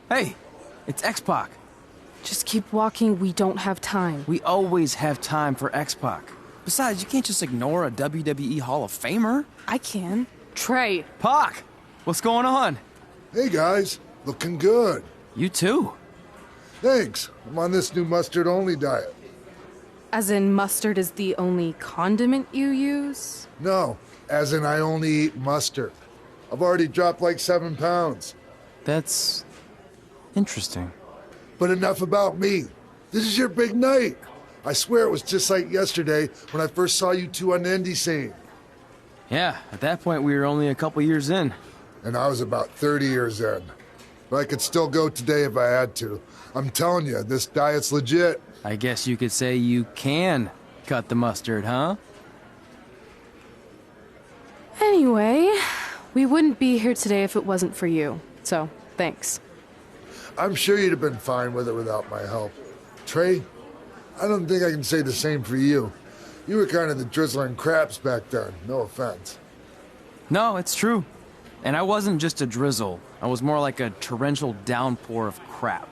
Hey, it's X-Pac. Just keep walking, we don't have time. We always have time for X-Pac. Besides, you can't just ignore a WWE Hall of Famer. I can. Trey. Pac, what's going on? Hey guys, looking good. You too. Thanks. I'm on this new mustard-only diet. As in mustard is the only condiment you use? No, as in I only eat mustard. I've already dropped like 7 pounds. That's interesting. But enough about me. This is your big night. I swear it was just like yesterday when I first saw you two on the indie scene. Yeah, at that point we were only a couple years in. And I was about 30 years in. But I could still go today if I had to. I'm telling you, this diet's legit. I guess you could say you can cut the mustard, huh? Anyway, we wouldn't be here today if it wasn't for you. So, thanks. I'm sure you'd have been fine with it without my help. Trey, I don't think I can say the same for you. You were kind of the drizzling craps back then, no offense. No, it's true. And I wasn't just a drizzle. I was more like a torrential downpour of crap.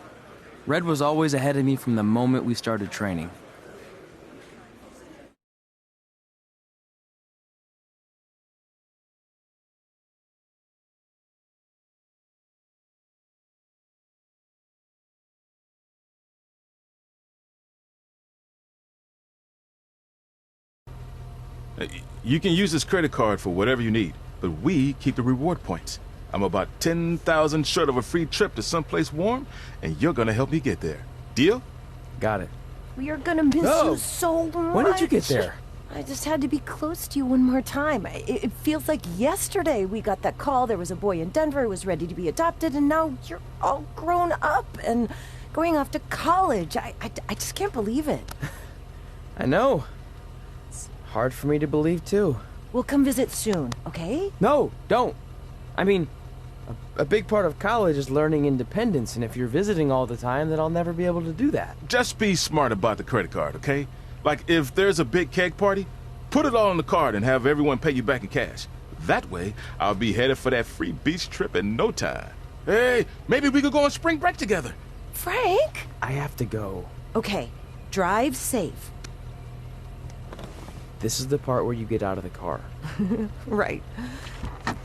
Red was always ahead of me from the moment we started training. You can use this credit card for whatever you need, but we keep the reward points. I'm about 10,000 short of a free trip to someplace warm, and you're gonna help me get there. Deal? Got it. We are gonna miss you so much. When did you get there? I just had to be close to you one more time. It feels like yesterday we got that call. There was a boy in Denver who was ready to be adopted, and now you're all grown up and going off to college. I just can't believe it. I know. It's hard for me to believe, too. We'll come visit soon, okay? No, don't. I mean, a big part of college is learning independence, and if you're visiting all the time, then I'll never be able to do that. Just be smart about the credit card, okay? Like, if there's a big keg party, put it all on the card and have everyone pay you back in cash. That way, I'll be headed for that free beach trip in no time. Hey, maybe we could go on spring break together. Frank? I have to go. Okay, drive safe. This is the part where you get out of the car. Right.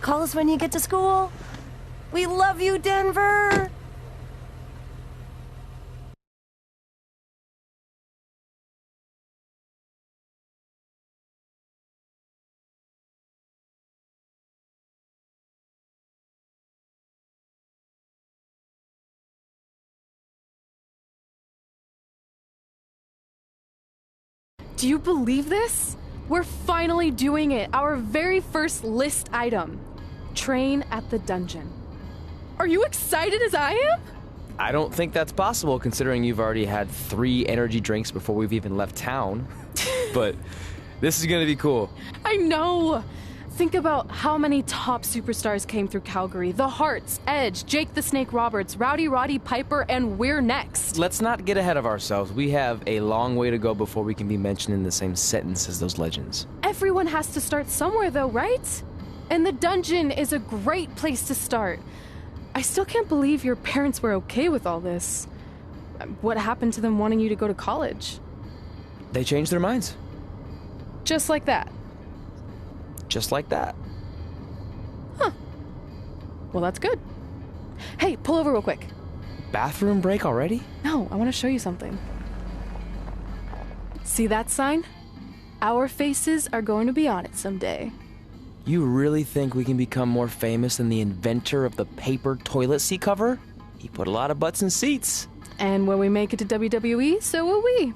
Call us when you get to school. We love you, Denver! Do you believe this? We're finally doing it! Our very first list item. Train at the dungeon. Are you excited as I am? I don't think that's possible, considering you've already had 3 energy drinks before we've even left town. But this is gonna be cool. I know! Think about how many top superstars came through Calgary. The Hearts, Edge, Jake the Snake Roberts, Rowdy Roddy Piper, and we're next. Let's not get ahead of ourselves. We have a long way to go before we can be mentioned in the same sentence as those legends. Everyone has to start somewhere though, right? And the dungeon is a great place to start. I still can't believe your parents were okay with all this. What happened to them wanting you to go to college? They changed their minds. Just like that? Just like that. Huh. Well, that's good. Hey, pull over real quick. Bathroom break already? No, I want to show you something. See that sign? Our faces are going to be on it someday. You really think we can become more famous than the inventor of the paper toilet seat cover? He put a lot of butts in seats. And when we make it to WWE, so will we.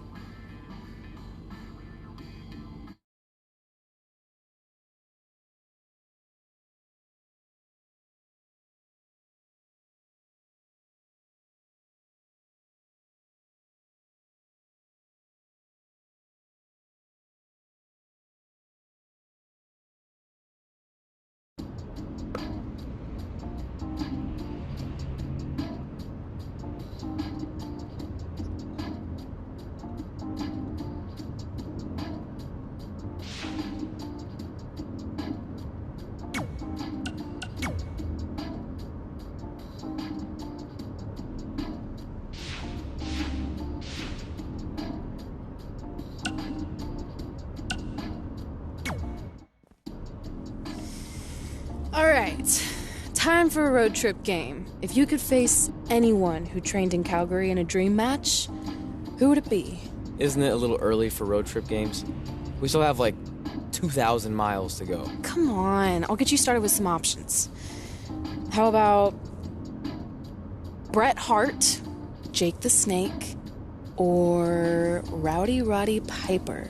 All right. Time for a road trip game. If you could face anyone who trained in Calgary in a dream match, who would it be? Isn't it a little early for road trip games? We still have like 2,000 miles to go. Come on, I'll get you started with some options. How about Bret Hart, Jake the Snake, or Rowdy Roddy Piper?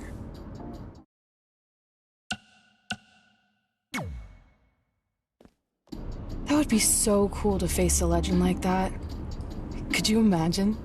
That would be so cool to face a legend like that. Could you imagine?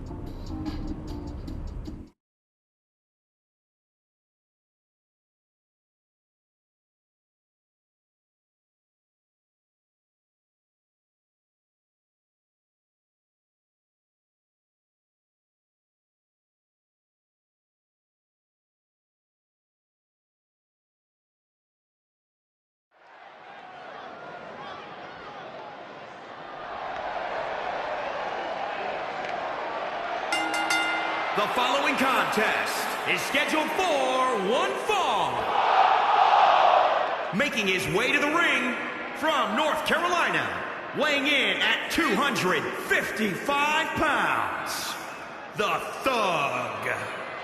The following contest is scheduled for one fall. Making his way to the ring from North Carolina, weighing in at 255 pounds, the Thug,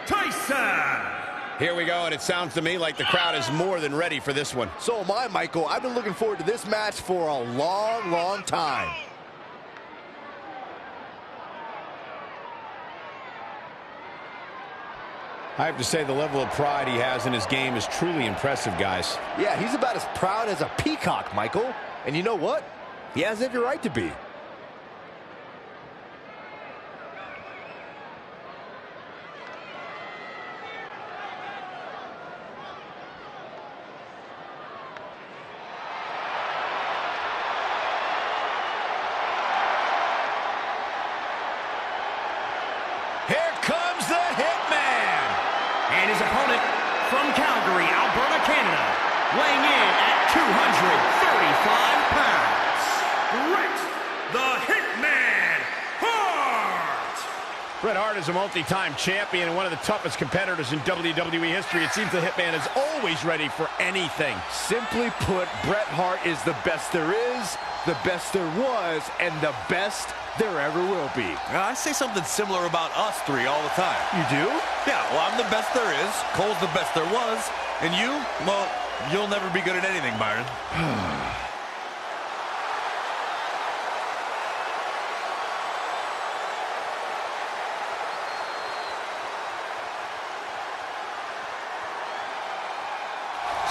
Tyson. Here we go, and it sounds to me like the crowd is more than ready for this one. So am I, Michael. I've been looking forward to this match for a long, long time. I have to say the level of pride he has in his game is truly impressive, guys. Yeah, he's about as proud as a peacock, Michael. And you know what? He has every right to be. Here comes the Hitman! And his opponent from Calgary, Alberta, Canada, weighing in at 235 pounds, Bret the Hitman Hart! Bret Hart is a multi-time champion and one of the toughest competitors in WWE history. It seems the Hitman is always ready for anything. Simply put, Bret Hart is the best there is, the best there was, and the best there ever will be. I say something similar about us three all the time. You do? Yeah, well, I'm the best there is, Cole's the best there was, and you, well, you'll never be good at anything, Byron.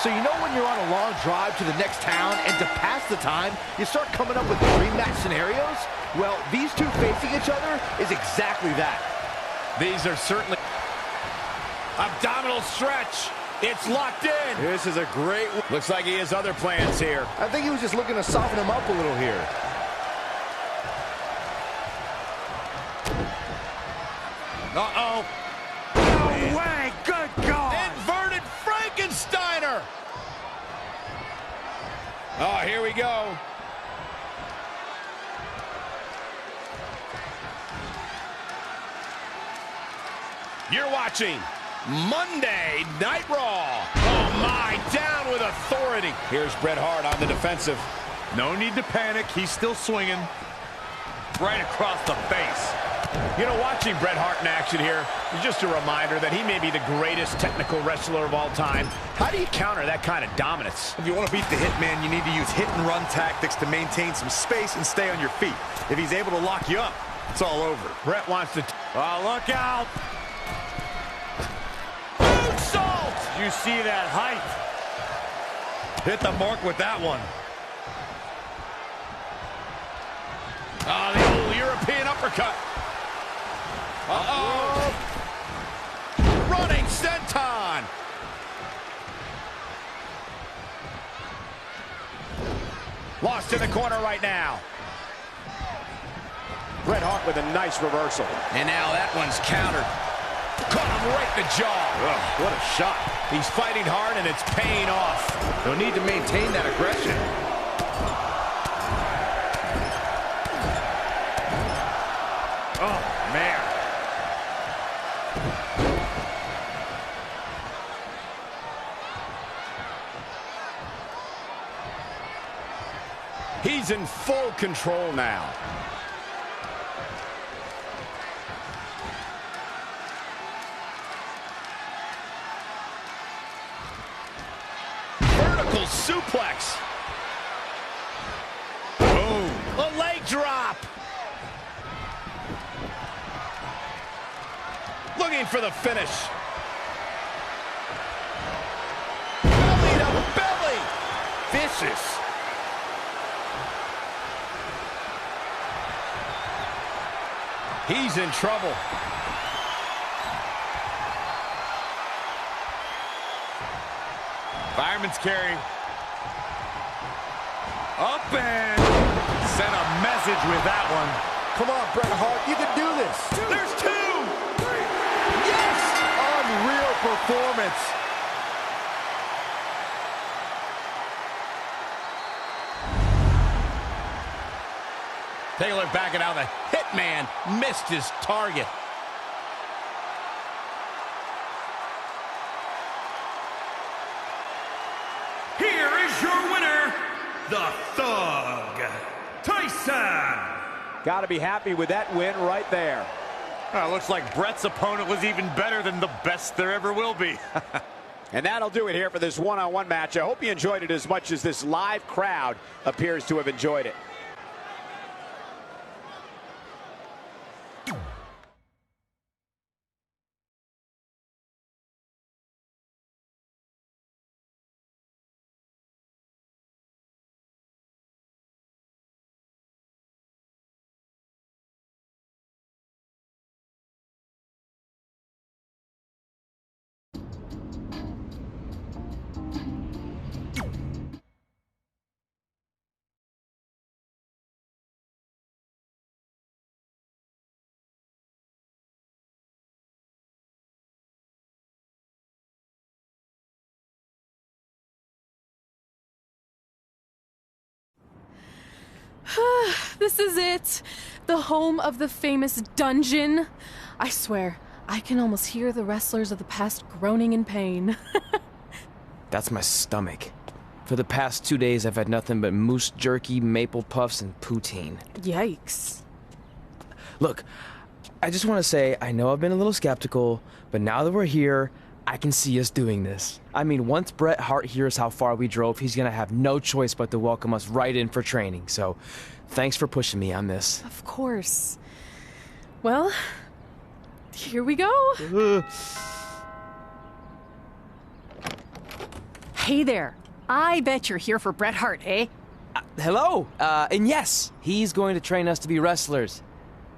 So you know when you're on a long drive to the next town and to pass the time, you start coming up with dream match scenarios? Well, these two facing each other is exactly that. These are certainly... Abdominal stretch. It's locked in. This is a great... Looks like he has other plans here. I think he was just looking to soften him up a little here. Uh-oh. No way. Good God. Inverted Frankensteiner. Oh, here we go. You're watching Monday Night Raw. Oh, my. Down with authority. Here's Bret Hart on the defensive. No need to panic. He's still swinging. Right across the face. You know, watching Bret Hart in action here is just a reminder that he may be the greatest technical wrestler of all time. How do you counter that kind of dominance? If you want to beat the Hitman, you need to use hit-and-run tactics to maintain some space and stay on your feet. If he's able to lock you up, it's all over. Bret wants to... Oh, look out! Moonsault! You see that height? Hit the mark with that one. Oh, the old European uppercut. Uh-oh. Running senton. Lost in the corner right now. Bret Hart with a nice reversal. And now that one's countered. Caught him right in the jaw. Ugh, what a shot. He's fighting hard and it's paying off. You'll need to maintain that aggression. Oh, man. He's in full control now. Vertical suplex. Boom. A leg drop. Looking for the finish. Belly to belly. Vicious. He's in trouble. Fireman's carry. Up and sent a message with that one. Come on, Bret Hart, you can do this. There's two. Yes! Unreal performance. Take a look back at how the Hitman missed his target. Here is your winner, the Thug, Tyson. Got to be happy with that win right there. Looks like Bret's opponent was even better than the best there ever will be. And that'll do it here for this one-on-one match. I hope you enjoyed it as much as this live crowd appears to have enjoyed it. This is it. The home of the famous dungeon. I swear, I can almost hear the wrestlers of the past groaning in pain. That's my stomach. For the past 2 days, I've had nothing but moose jerky, maple puffs, and poutine. Yikes. Look, I just want to say, I know I've been a little skeptical, but now that we're here, I can see us doing this. I mean, once Bret Hart hears how far we drove, he's gonna have no choice but to welcome us right in for training. So, thanks for pushing me on this. Of course. Well, here we go. Hey there. I bet you're here for Bret Hart, eh? Hello, and yes, he's going to train us to be wrestlers.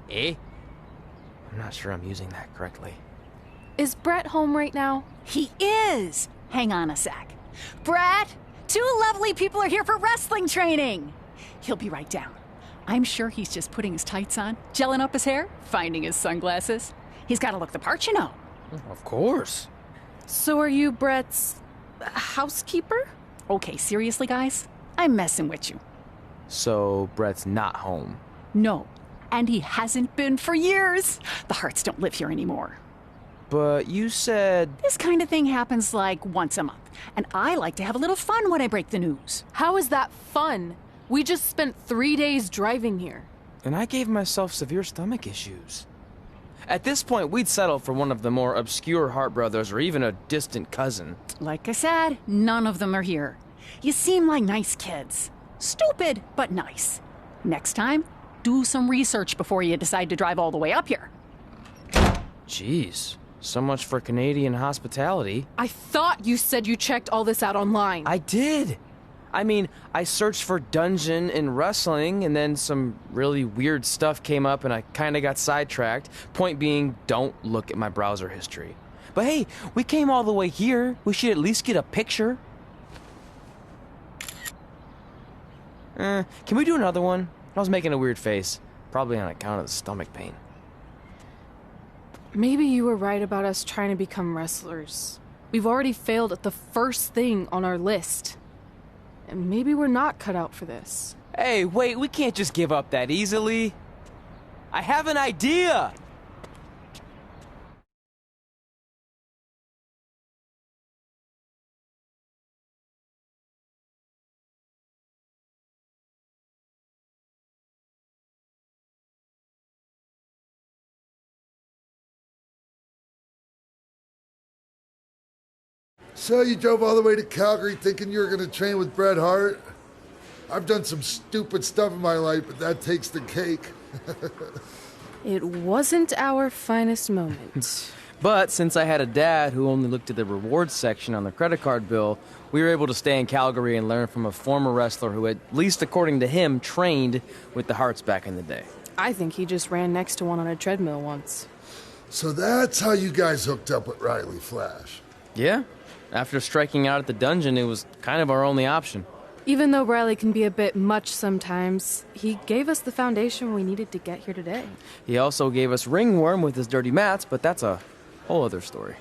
Eh? I'm not sure I'm using that correctly. Is Bret home right now? He is. Hang on a sec. Bret, two lovely people are here for wrestling training. He'll be right down. I'm sure he's just putting his tights on, gelling up his hair, finding his sunglasses. He's got to look the part, you know. Of course. So are you Bret's housekeeper? Okay, seriously, guys? I'm messing with you. So, Bret's not home. No, and he hasn't been for years. The Harts don't live here anymore. But you said... This kind of thing happens like once a month, and I like to have a little fun when I break the news. How is that fun? We just spent 3 days driving here. And I gave myself severe stomach issues. At this point, we'd settle for one of the more obscure Hart brothers or even a distant cousin. Like I said, none of them are here. You seem like nice kids. Stupid, but nice. Next time, do some research before you decide to drive all the way up here. Jeez. So much for Canadian hospitality. I thought you said you checked all this out online. I did. I mean, I searched for dungeon in wrestling, and then some really weird stuff came up, and I kind of got sidetracked. Point being, don't look at my browser history. But hey, we came all the way here. We should at least get a picture. Can we do another one? I was making a weird face. Probably on account of the stomach pain. Maybe you were right about us trying to become wrestlers. We've already failed at the first thing on our list. And maybe we're not cut out for this. Hey, wait, we can't just give up that easily. I have an idea! So you drove all the way to Calgary thinking you were going to train with Bret Hart? I've done some stupid stuff in my life, but that takes the cake. It wasn't our finest moment. But since I had a dad who only looked at the rewards section on the credit card bill, we were able to stay in Calgary and learn from a former wrestler who, at least according to him, trained with the Harts back in the day. I think he just ran next to one on a treadmill once. So that's how you guys hooked up with Riley Flash. Yeah. After striking out at the dungeon, it was kind of our only option. Even though Riley can be a bit much sometimes, he gave us the foundation we needed to get here today. He also gave us Ringworm with his dirty mats, but that's a whole other story.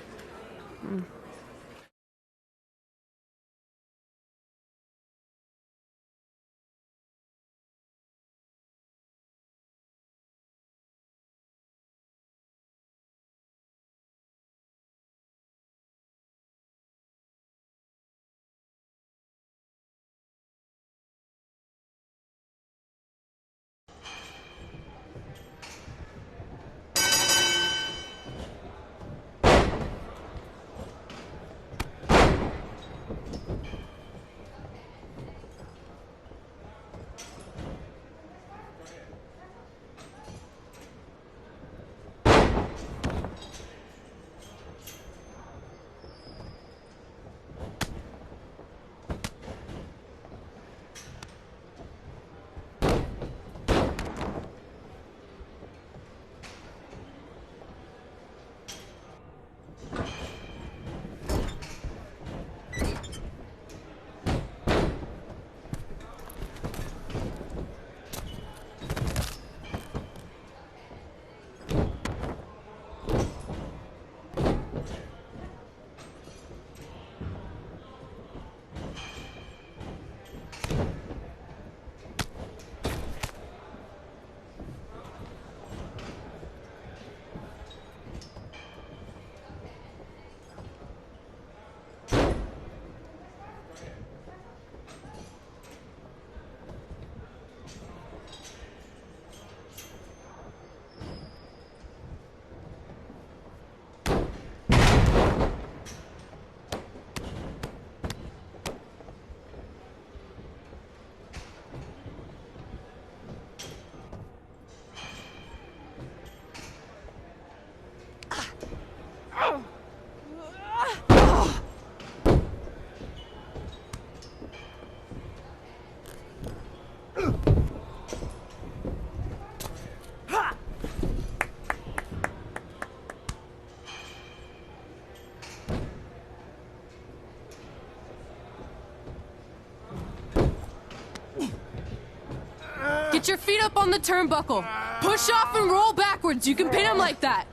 Get your feet up on the turnbuckle. Push off and roll backwards. You can pin him like that.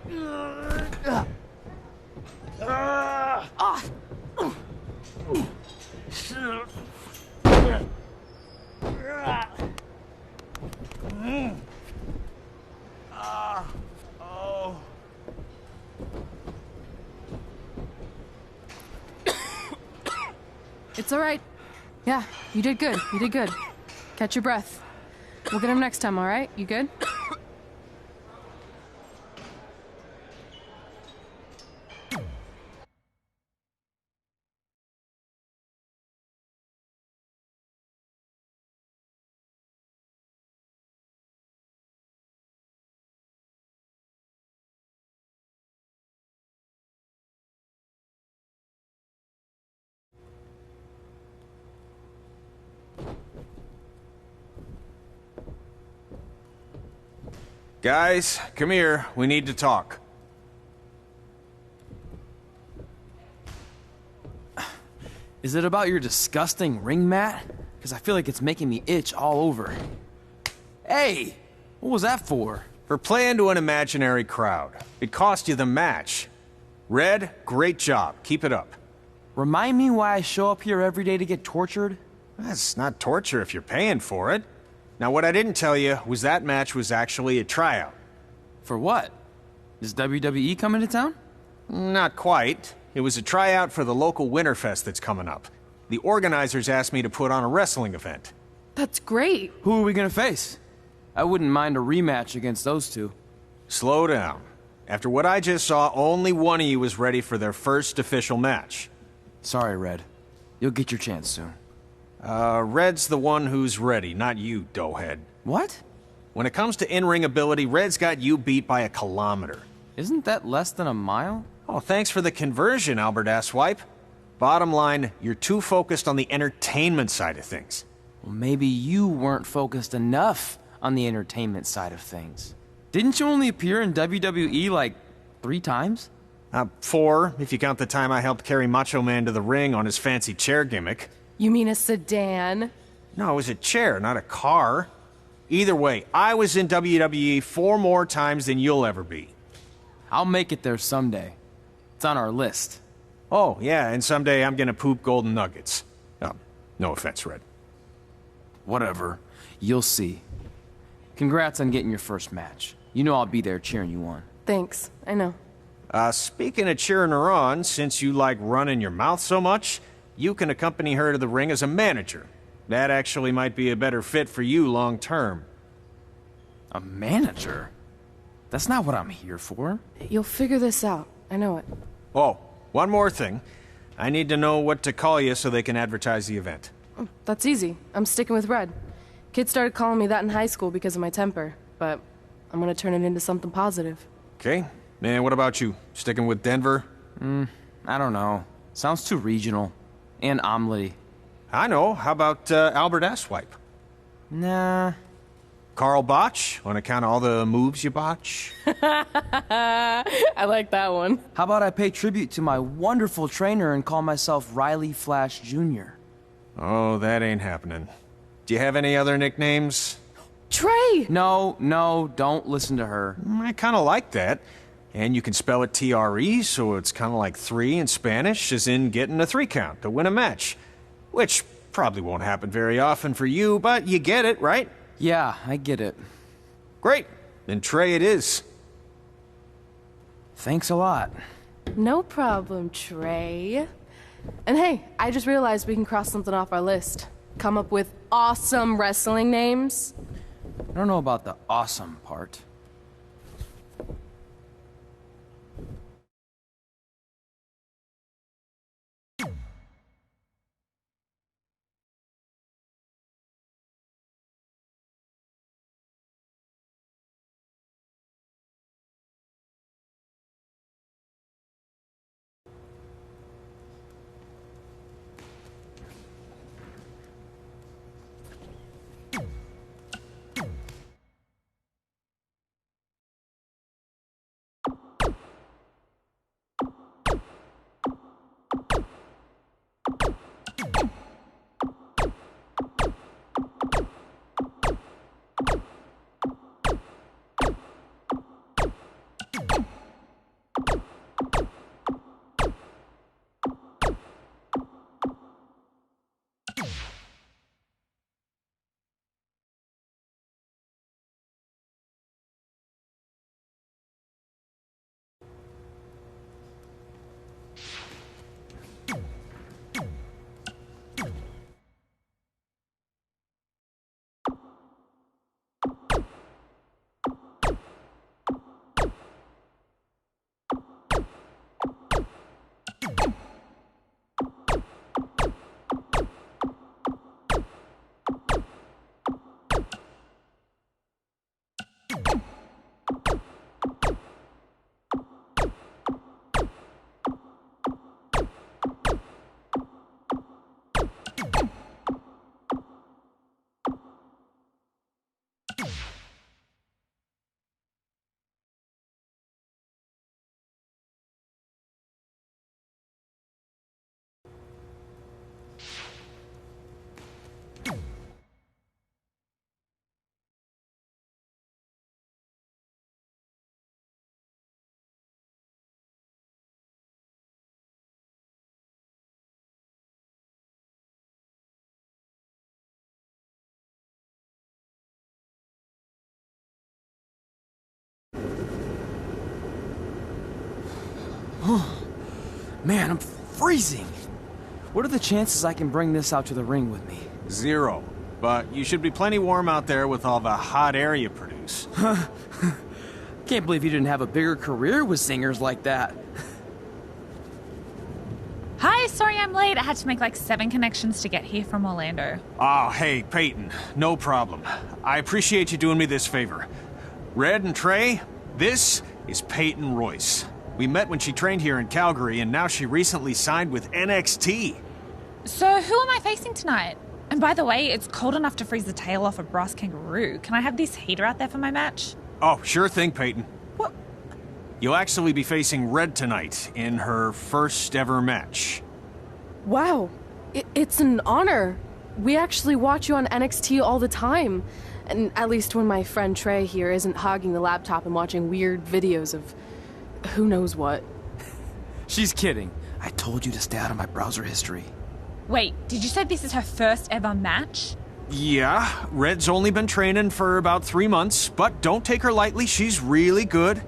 It's all right. Yeah, you did good. You did good. Catch your breath. We'll get him next time, all right? You good? Guys, come here. We need to talk. Is it about your disgusting ring mat? Because I feel like it's making me itch all over. Hey! What was that for? For playing to an imaginary crowd. It cost you the match. Red, great job. Keep it up. Remind me why I show up here every day to get tortured? That's not torture if you're paying for it. Now, what I didn't tell you was that match was actually a tryout. For what? Is WWE coming to town? Not quite. It was a tryout for the local Winterfest that's coming up. The organizers asked me to put on a wrestling event. That's great. Who are we gonna face? I wouldn't mind a rematch against those two. Slow down. After what I just saw, only one of you was ready for their first official match. Sorry, Red. You'll get your chance soon. Red's the one who's ready, not you, doughhead. What? When it comes to in-ring ability, Red's got you beat by a kilometer. Isn't that less than a mile? Oh, thanks for the conversion, Albert Asswipe. Bottom line, you're too focused on the entertainment side of things. Well, maybe you weren't focused enough on the entertainment side of things. Didn't you only appear in WWE like 3 times? 4, if you count the time I helped carry Macho Man to the ring on his fancy chair gimmick. You mean a sedan? No, it was a chair, not a car. Either way, I was in WWE 4 more times than you'll ever be. I'll make it there someday. It's on our list. Oh, yeah, and someday I'm gonna poop golden nuggets. No offense, Red. Whatever. You'll see. Congrats on getting your first match. You know I'll be there cheering you on. Thanks, I know. Speaking of cheering her on, since you like running your mouth so much, you can accompany her to the ring as a manager. That actually might be a better fit for you long term. A manager? That's not what I'm here for. You'll figure this out. I know it. Oh, one more thing. I need to know what to call you so they can advertise the event. That's easy. I'm sticking with Red. Kids started calling me that in high school because of my temper, but I'm gonna turn it into something positive. Okay. And what about you? Sticking with Denver? I don't know. Sounds too regional. And omelette-y. I know. How about Albert Asswipe? Nah. Carl Botch, on account of all the moves you botch? I like that one. How about I pay tribute to my wonderful trainer and call myself Riley Flash Jr.? Oh, that ain't happening. Do you have any other nicknames? Trey! No, don't listen to her. I kind of like that. And you can spell it T-R-E, so it's kind of like 3 in Spanish, as in getting a 3 count to win a match. Which probably won't happen very often for you, but you get it, right? Yeah, I get it. Great. Then Trey it is. Thanks a lot. No problem, Trey. And hey, I just realized we can cross something off our list. Come up with awesome wrestling names. I don't know about the awesome part. Man, I'm freezing. What are the chances I can bring this out to the ring with me? 0. But you should be plenty warm out there with all the hot air you produce. Can't believe you didn't have a bigger career with singers like that. Hi, sorry I'm late. I had to make like 7 connections to get here from Orlando. Oh, hey, Peyton. No problem. I appreciate you doing me this favor. Red and Trey, this is Peyton Royce. We met when she trained here in Calgary, and now she recently signed with NXT. So who am I facing tonight? And by the way, it's cold enough to freeze the tail off a brass kangaroo. Can I have this heater out there for my match? Oh, sure thing, Peyton. What? You'll actually be facing Red tonight in her first ever match. Wow, it's an honor. We actually watch you on NXT all the time. And at least when my friend Trey here isn't hogging the laptop and watching weird videos of who knows what. She's kidding. I told you to stay out of my browser history. Wait, did you say this is her first ever match? Yeah, Red's only been training for about 3 months, but don't take her lightly, she's really good.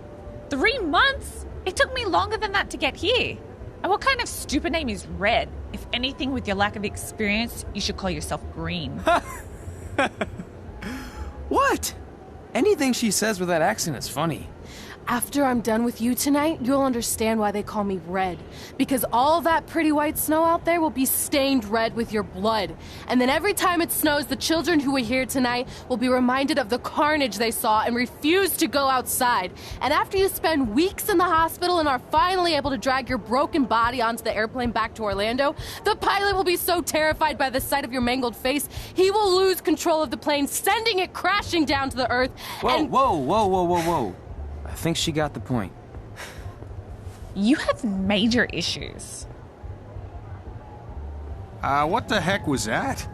3 months? It took me longer than that to get here. And what kind of stupid name is Red? If anything, with your lack of experience, you should call yourself Green. What? Anything she says with that accent is funny. After I'm done with you tonight, you'll understand why they call me Red. Because all that pretty white snow out there will be stained red with your blood. And then every time it snows, the children who are here tonight will be reminded of the carnage they saw and refuse to go outside. And after you spend weeks in the hospital and are finally able to drag your broken body onto the airplane back to Orlando, the pilot will be so terrified by the sight of your mangled face, he will lose control of the plane, sending it crashing down to the earth. Whoa. I think she got the point. You have major issues. What the heck was that?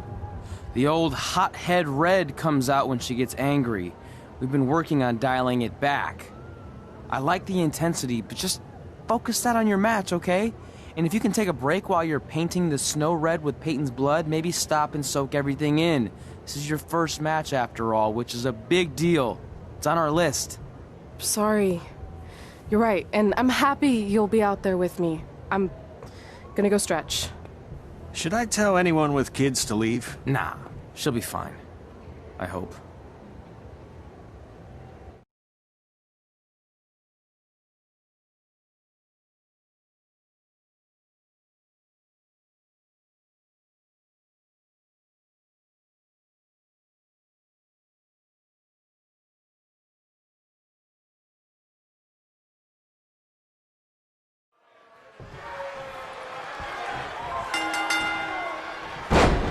The old hothead Red comes out when she gets angry. We've been working on dialing it back. I like the intensity, but just focus that on your match, okay? And if you can take a break while you're painting the snow red with Peyton's blood, maybe stop and soak everything in. This is your first match after all, which is a big deal. It's on our list. Sorry. You're right, and I'm happy you'll be out there with me. I'm gonna go stretch. Should I tell anyone with kids to leave? Nah, she'll be fine. I hope.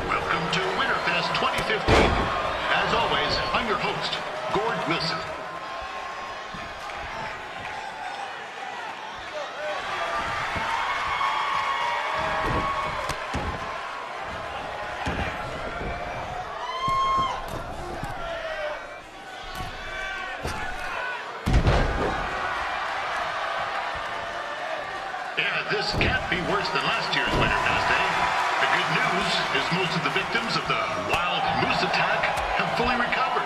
Welcome to Winterfest 2015. As always, I'm your host, Gord Wilson. Yeah, this can't be worse than last year's Winterfest, eh? The good news is most of the victims of the wild moose attack have fully recovered.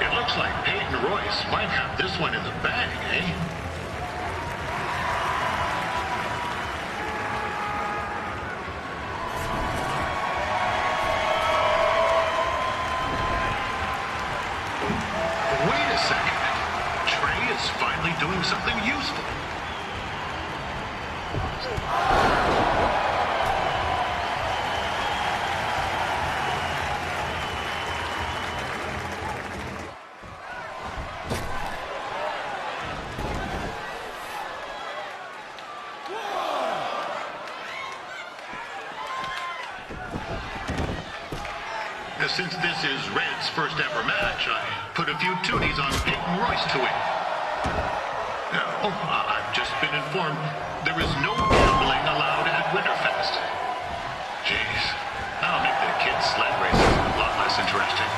It looks like Peyton Royce might have this one in the bag, eh? Wait a second. Trey is finally doing something useful. Since this is Red's first ever match, I put a few toonies on Peyton Royce to win. I've just been informed there is no gambling allowed at Winterfest. Jeez, that'll make the kids' sled races a lot less interesting.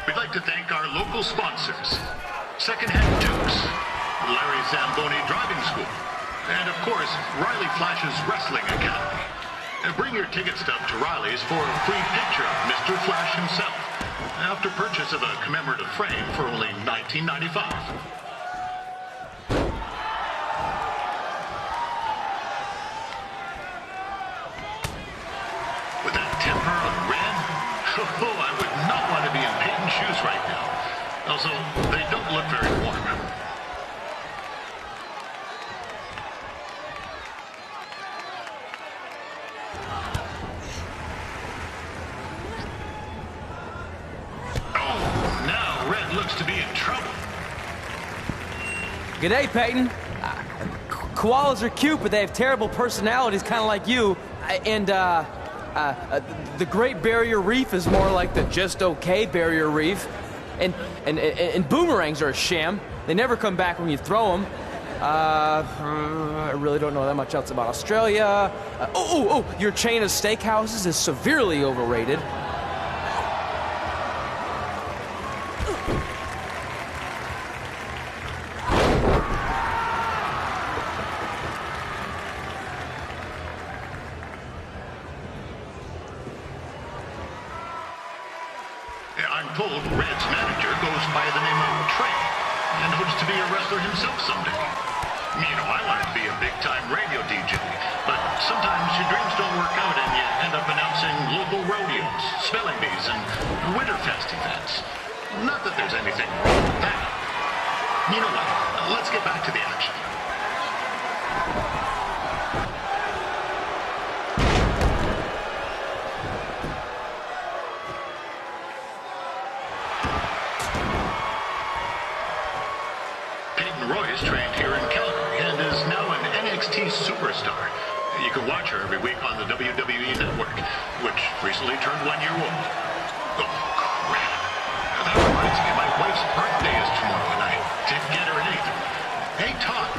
We'd like to thank our local sponsors, Secondhand Dukes, Larry Zamboni Driving School, And of course, Riley Flash's Wrestling Academy. Bring your ticket stub to Riley's for a free picture of Mr. Flash himself, after purchase of a commemorative frame for only $19.95. With that temper on Red, I would not want to be in Peyton's shoes right now. Also, they don't look very warm. Oh, now Red looks to be in trouble. G'day, Peyton. Koalas are cute, but they have terrible personalities, kind of like you. The Great Barrier Reef is more like the just okay Barrier Reef. And boomerangs are a sham. They never come back when you throw them. I really don't know that much else about Australia. Your chain of steakhouses is severely overrated. I'm told Red's manager goes by the name of Trey and hopes to be a wrestler himself someday. You know, I wanted to be a big-time radio DJ, but sometimes your dreams don't work out and you end up announcing local rodeos, spelling bees, and Winterfest events. Not that there's anything wrong with that. You know what? Let's get back to the action. Royce trained here in Calgary and is now an NXT superstar. You can watch her every week on the WWE Network, which recently turned 1 year old. Oh, crap. That reminds me, my wife's birthday is tomorrow and I didn't get her anything. Hey, Todd,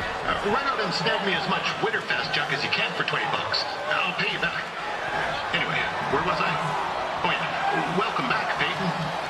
run out and snag me as much Winterfest junk as you can for $20. I'll pay you back. Anyway, where was I? Oh, yeah. Welcome back, Peyton.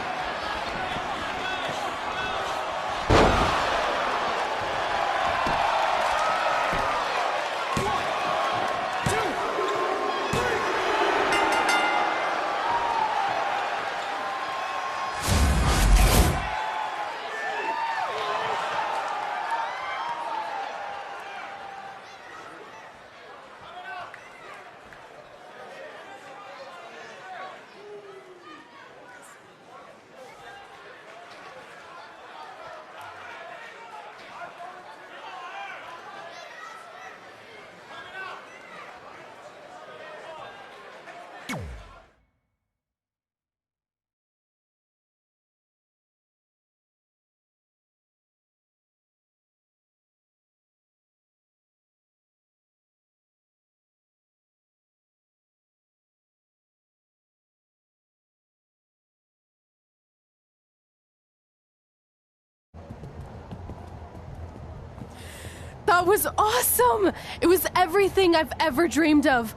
That was awesome! It was everything I've ever dreamed of.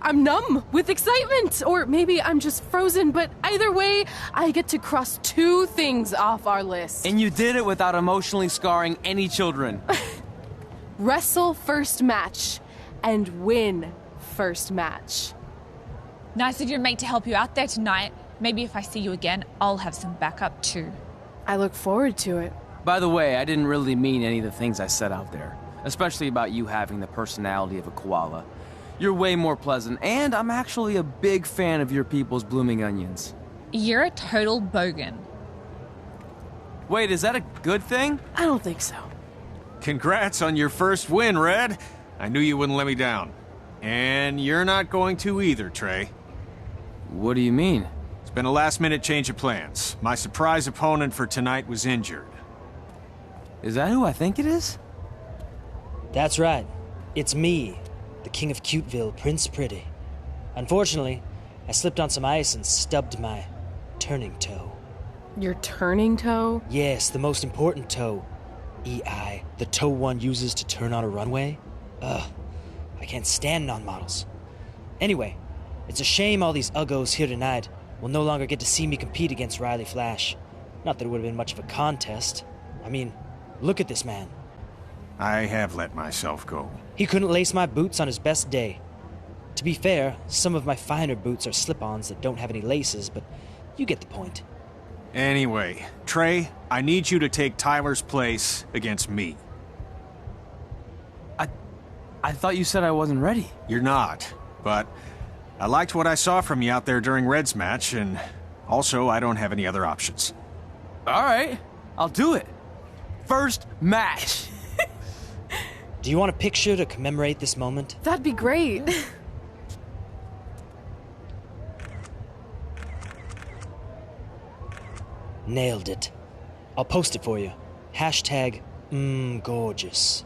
I'm numb with excitement, or maybe I'm just frozen, but either way, I get to cross 2 things off our list. And you did it without emotionally scarring any children. Wrestle first match and win first match. Nice of your mate to help you out there tonight. Maybe if I see you again, I'll have some backup too. I look forward to it. By the way, I didn't really mean any of the things I said out there, especially about you having the personality of a koala. You're way more pleasant, and I'm actually a big fan of your people's blooming onions. You're a total bogan. Wait, is that a good thing? I don't think so. Congrats on your first win, Red. I knew you wouldn't let me down. And you're not going to either, Trey. What do you mean? It's been a last-minute change of plans. My surprise opponent for tonight was injured. Is that who I think it is? That's right. It's me, the King of Cuteville, Prince Pretty. Unfortunately, I slipped on some ice and stubbed my turning toe. Your turning toe? Yes, the most important toe. EI, the toe one uses to turn on a runway. Ugh, I can't stand non-models. Anyway, it's a shame all these uggos here tonight will no longer get to see me compete against Riley Flash. Not that it would have been much of a contest. I mean, look at this man. I have let myself go. He couldn't lace my boots on his best day. To be fair, some of my finer boots are slip-ons that don't have any laces, but you get the point. Anyway, Trey, I need you to take Tyler's place against me. I thought you said I wasn't ready. You're not, but I liked what I saw from you out there during Red's match, and also I don't have any other options. All right, I'll do it. First match. Do you want a picture to commemorate this moment? That'd be great. Nailed it. I'll post it for you. #gorgeous.